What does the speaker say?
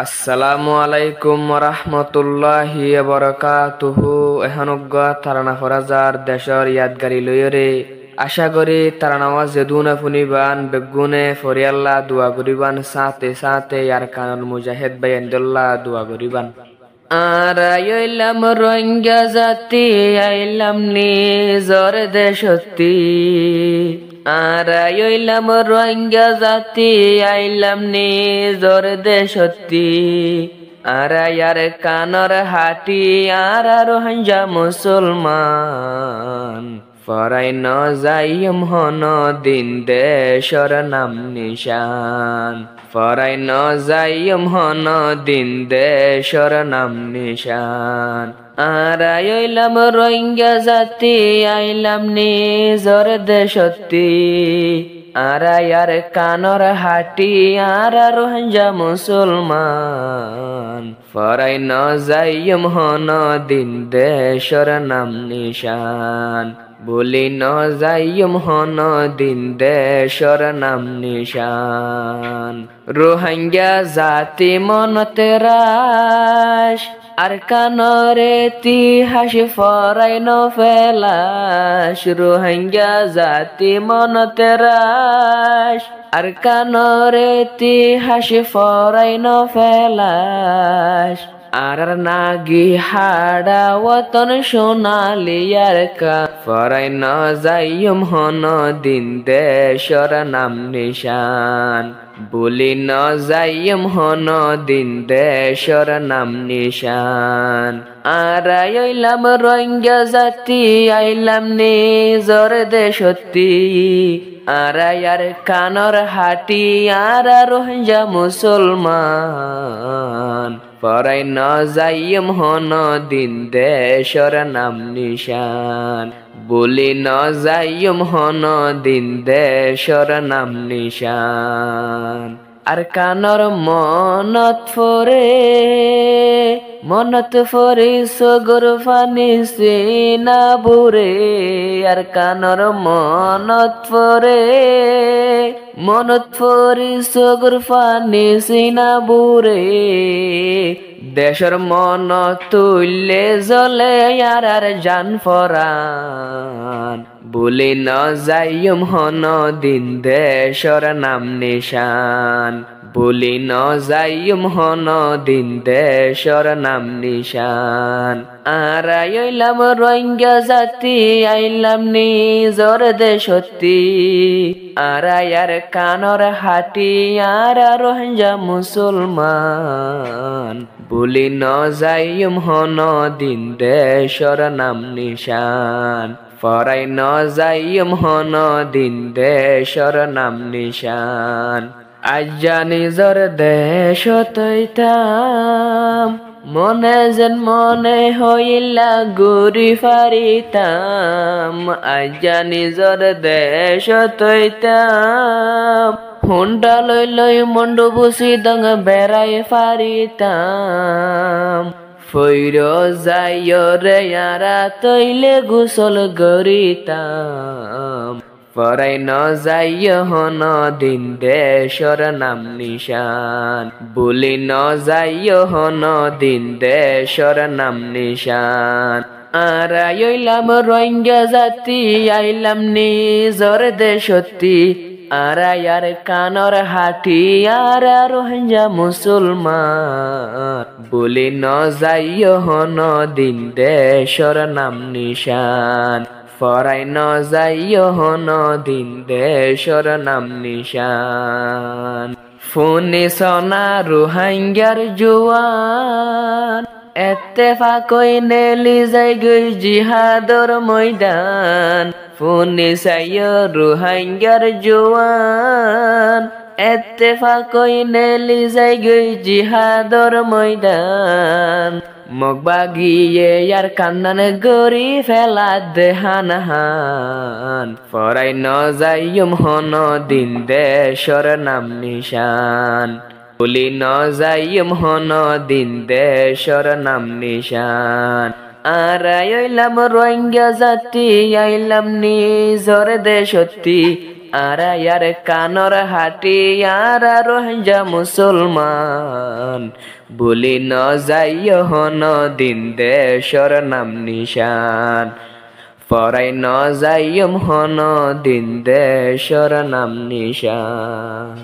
আসসালামু আলাইকুম ওয়া বারাকাতুহু। এহানুজ্ঞা তারানা ফরাজার দেশর ইয়াদগারি লইরে আশা করি তারানাওয়া জেদুনা ফুনিবান বেগুনে ফরিয়াল্লা দোয়া করিবান সাথে সাথে ইয়ার কানন মুজাহিদ বাইন্দুল্লাহ দোয়া করিবান। আর আইলাম রোহিঙ্গা জাতি আইলাম নিজর দেশতি। আর আইলাম রোহিঙ্গা জাতি আইলাম নিজর দেশতি। আর ইয়ার কানর হাটি আর রোহিঙ্গা মুসলমান ফরাই ন যাইম হন দিন দেশর নাম নিশান। ফরাই ন যাইম হন দিন দেশর নাম নিশান। আর আইলাম রোহিঙ্গা জাতি আইলাম নিজর দেশতি। আর ইয়ার কানর হাটি আর রোহিঙ্গা মুসলমান ফরাই ন যাইম হন দিন দেশর নাম নিশান। বলি ন যাইম হন দিন দেশর নাম নিশান। রোহিঙ্গা জাতি মনতে রাস আর কানরে ইতিহাস ফরাই ন ফেলাস। রোহিঙ্গা জাতি মনতে রাস আর কানরে ইতিহাস ফরাই ন ফেলাস। আর নাগি হাড়া ওতন সোনালিয়ার কা ফরাই ন যাইম হন দিন দেশর নাম নিশান। বলি ন যাইম হন দিন দেশর নাম নিশান। আর আইলাম রোহিঙ্গা জাতি আইলাম নিজর দেশতি। আর ইয়ার কানর হাটি আর রোহিঙ্গা মুসলমান ফরাই ন যাইম হন দিন দেশর নাম নিশান। বলি ন যাইম হন দিন দেশর নাম নিশান। আর কানর মনত ফরে সগর ফানি সিনা বুরে। আর কানর মনত ফরে সগর ফানি সিনা বুরে। দেশর মন তুললে জলে আর জান ফরান। বলি ন যাইম হন দিন দেশর নাম নিশান। বলি ন যাইম হন দিন দেশর নাম নিশান। আর আইলাম রোহিঙ্গা জাতি আইলাম নিজর দেশতি। আর ইয়ার কানর হাটি আর রোহিঙ্গা মুসলমান বলি ন যাইম হন দিন দেশর নাম নিশান। ফরাই ন যাইম হন দিন দেশর নাম নিশান। আজ্জা নিজর দেশ তৈতাম মনে যেন মনে হইলা ঘুরি ফারিতাম। আজ্জা নিজর দেশ তৈতাম হুন্ডা লই মন্ডু বুসি দং বেড়াই ফারিতাম। ফৈর যাইয় রে ইয়ারা তৈলে গুসল গরিতাম। ফরাই ন যাইয় হন দিন দেশর নাম নিশান। বলি ন যাইয় হন দিন দেশর নাম নিশান। আর আইলাম রোহিঙ্গা জাতি আইলাম নিজর দেশতি। আর ইয়ার কানর হাটি আর রোহিঙ্গা মুসলমান বলি ন যাইয় হন দিন দেশর নাম নিশান। ফরাই ন যাইয় হন দিন দেশর নাম নিশান। ফুনি সনা রোহিঙ্গার জোয়ান এত্তেফাকই নেলি যাই গই জিহাদর ময়দান। ফুনি সাইয় রোহিঙ্গার জোয়ান এত্তেফাকই নেলি যাই গই জিহাদর ময়দান। মগবাগিয়ে ইয়ার কান্দানে গরি ফেলা দেহানাহান। ফরাই ন যাইম হন দিন দেশর নাম নিশান। বলি ন যাইম হন দিন দেশর নাম নিশান। আর আইলাম রোহিঙ্গা জাতি আইলাম নিজর দেশতি। আরায়ার কানর হাটি আর রোহিঙ্গা মুসলমান বলি ন যাইও হন দিন দেশর নাম নিশান পরাই ন যাইম হন দিন দেশর নাম নিশান।